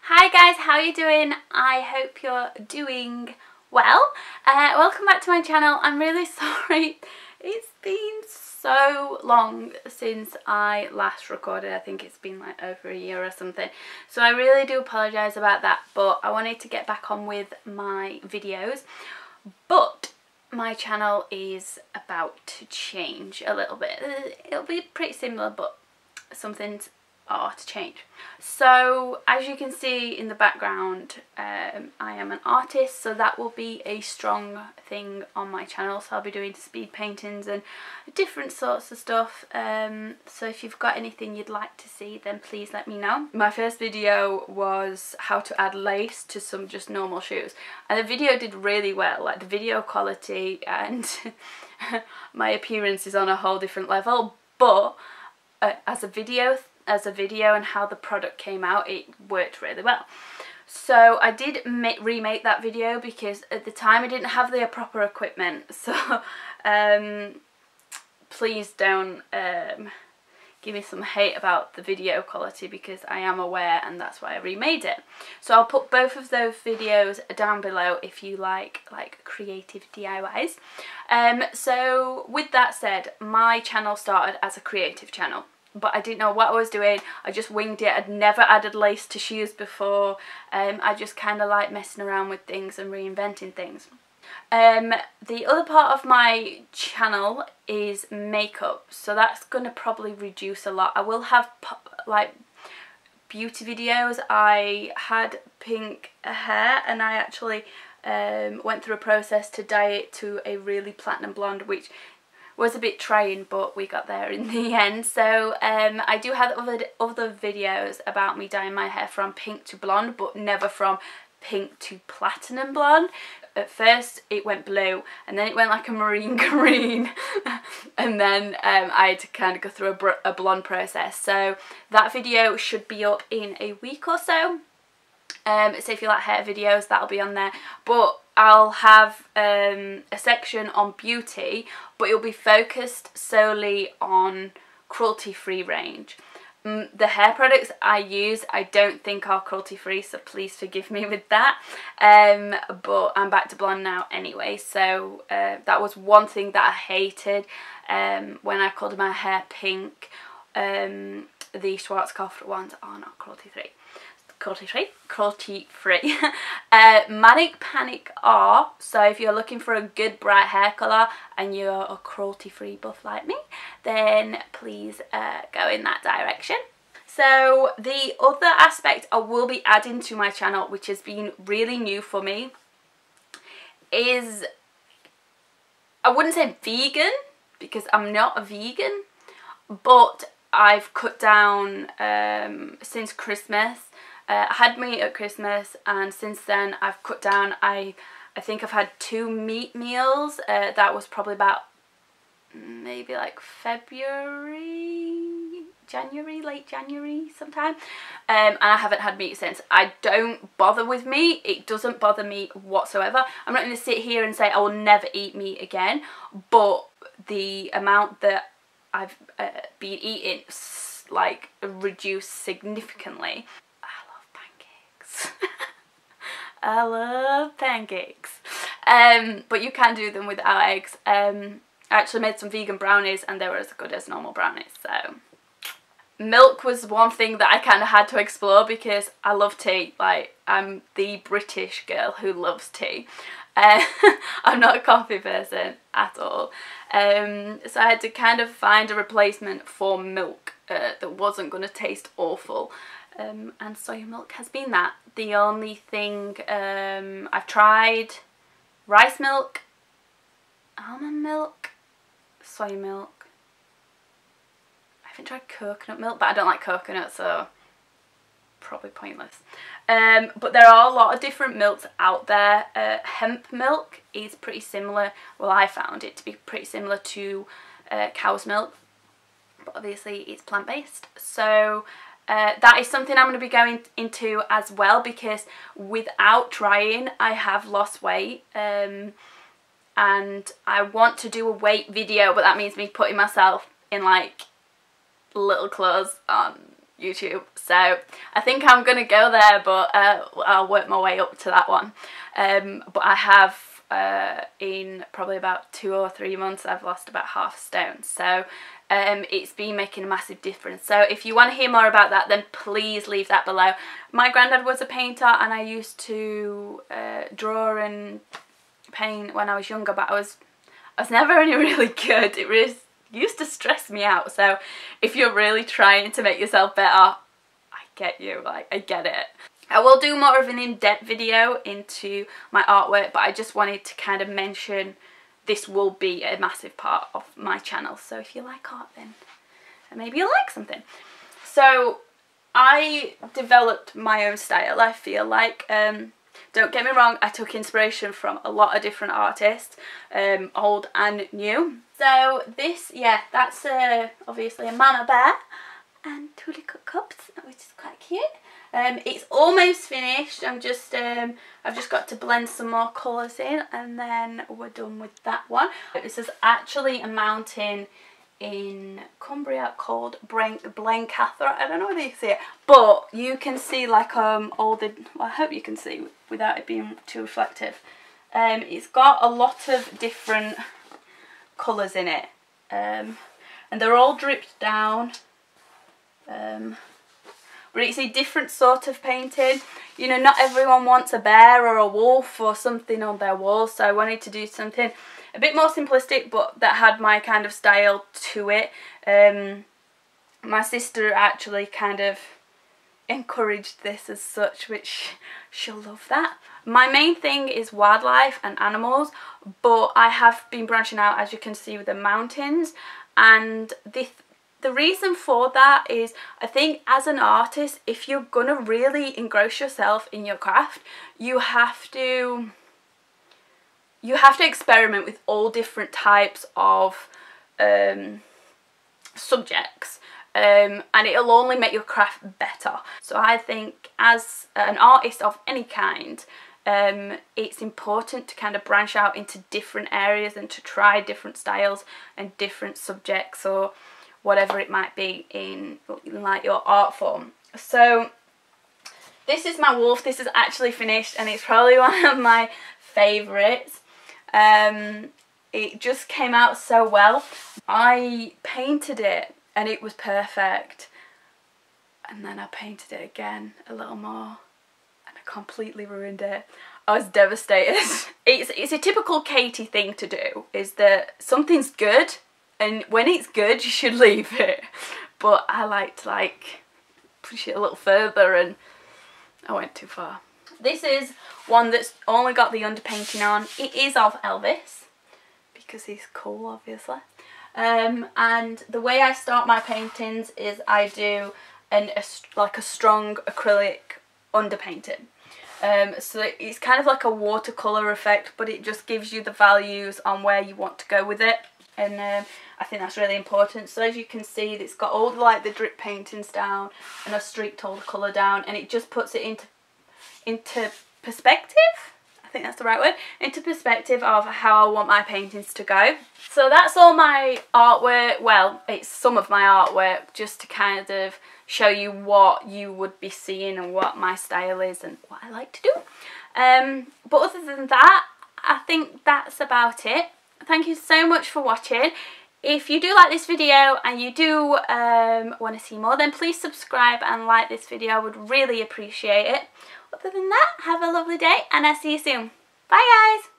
Hi guys, how are you doing? I hope you're doing well. Welcome back to my channel. I'm really sorry. It's been so long since I last recorded. I think it's been like over a year or something. So I really do apologise about that, but I wanted to get back on with my videos. But my channel is about to change a little bit. It'll be pretty similar, but some things are to change. So as you can see in the background, I am an artist, so that will be a strong thing on my channel. So I'll be doing speed paintings and different sorts of stuff. So if you've got anything you'd like to see, then please let me know. My first video was how to add lace to some just normal shoes, and the video did really well. Like, the video quality and my appearance is on a whole different level, but as a video and how the product came out, it worked really well. So I did remake that video because at the time I didn't have the proper equipment. So please don't give me some hate about the video quality, because I am aware, and that's why I remade it. So I'll put both of those videos down below if you like creative DIYs. So with that said, my channel started as a creative channel, but I didn't know what I was doing. I just winged it. I'd never added lace to shoes before. I just kind of like messing around with things and reinventing things. The other part of my channel is makeup, so that's going to probably reduce a lot. I will have like beauty videos. I had pink hair, and I actually went through a process to dye it to a really platinum blonde, which was a bit trying, but we got there in the end. So I do have other videos about me dyeing my hair from pink to blonde, but never from pink to platinum blonde. At first it went blue, and then it went like a marine green, and then I had to kind of go through a blonde process. So that video should be up in a week or so. So if you like hair videos, that'll be on there. But I'll have a section on beauty, but it'll be focused solely on cruelty-free range. The hair products I use, I don't think are cruelty-free, so please forgive me with that. But I'm back to blonde now anyway, so that was one thing that I hated when I colored my hair pink. The Schwarzkopf ones are not cruelty-free. Cruelty-free. Manic Panic are, so if you're looking for a good bright hair colour and you're a cruelty-free buff like me, then please go in that direction. So the other aspect I will be adding to my channel, which has been really new for me, is, I wouldn't say vegan, because I'm not a vegan, but I've cut down since Christmas. I had meat at Christmas, and since then I've cut down. I think I've had 2 meat meals. That was probably about maybe like January, late January sometime. And I haven't had meat since. I don't bother with meat. It doesn't bother me whatsoever. I'm not going to sit here and say I will never eat meat again, but the amount that I've been eating like reduced significantly. I love pancakes. But you can do them without eggs. I actually made some vegan brownies, and they were as good as normal brownies. So milk was one thing that I kind of had to explore, because I love tea. Like, I'm the British girl who loves tea. I'm not a coffee person at all. So I had to kind of find a replacement for milk that wasn't going to taste awful. And soy milk has been that. The only thing I've tried: rice milk, almond milk, soy milk. I haven't tried coconut milk, but I don't like coconut, so probably pointless. But there are a lot of different milks out there. Hemp milk is pretty similar. Well, I found it to be pretty similar to cow's milk, but obviously it's plant-based. So that is something I'm going to be going into as well, because without trying, I have lost weight, and I want to do a weight video, but that means me putting myself in like little clothes on YouTube. So I think I'm going to go there, but I'll work my way up to that one. But I have, in probably about 2 or 3 months, I've lost about half a stone. So it's been making a massive difference. So if you want to hear more about that, then please leave that below. My granddad was a painter, and I used to draw and paint when I was younger, but I was never really good. It really used to stress me out. So if you're really trying to make yourself better, I get you, like, I get it. I will do more of an in-depth video into my artwork, but I just wanted to kind of mention this will be a massive part of my channel. So if you like art, then maybe you'll like something. So I developed my own style, I feel like. Don't get me wrong, I took inspiration from a lot of different artists, old and new. So this, yeah, that's obviously a mama bear and 2 little cups, which is quite cute. It's almost finished. I've just got to blend some more colours in, and then we're done with that one. This is actually a mountain in Cumbria called Blencathra. I don't know whether you can see it, but you can see like all the, well, I hope you can see without it being too reflective. It's got a lot of different colours in it, and they're all dripped down. But it's a different sort of painting. You know, not everyone wants a bear or a wolf or something on their wall, so I wanted to do something a bit more simplistic, but that had my kind of style to it. My sister actually kind of encouraged this as such, which she'll love that. My main thing is wildlife and animals, but I have been branching out, as you can see, with the mountains, and the reason for that is, I think as an artist, if you're gonna really engross yourself in your craft, you have to experiment with all different types of subjects, and it'll only make your craft better. So I think as an artist of any kind, it's important to kind of branch out into different areas and to try different styles and different subjects, or whatever it might be in like your art form. So this is my wolf. This is actually finished, and it's probably one of my favourites. It just came out so well. I painted it and it was perfect, and then I painted it again a little more and I completely ruined it. I was devastated. It's a typical Katy thing to do, is that something's good, and when it's good, you should leave it. But I like to push it a little further, and I went too far. This is one that's only got the underpainting on. It is of Elvis, because he's cool, obviously. And the way I start my paintings is I do like a strong acrylic underpainting. So it's kind of like a watercolour effect, but it just gives you the values on where you want to go with it. And I think that's really important. So as you can see, it's got all like the drip paintings down and a streaked all the colour down, and it just puts it into perspective. I think that's the right word. Into perspective of how I want my paintings to go. So that's all my artwork. Well, it's some of my artwork, just to kind of show you what you would be seeing and what my style is and what I like to do. But other than that, I think that's about it. Thank you so much for watching. If you do like this video and you do want to see more, then please subscribe and like this video. I would really appreciate it. Other than that, have a lovely day, and I'll see you soon. Bye guys!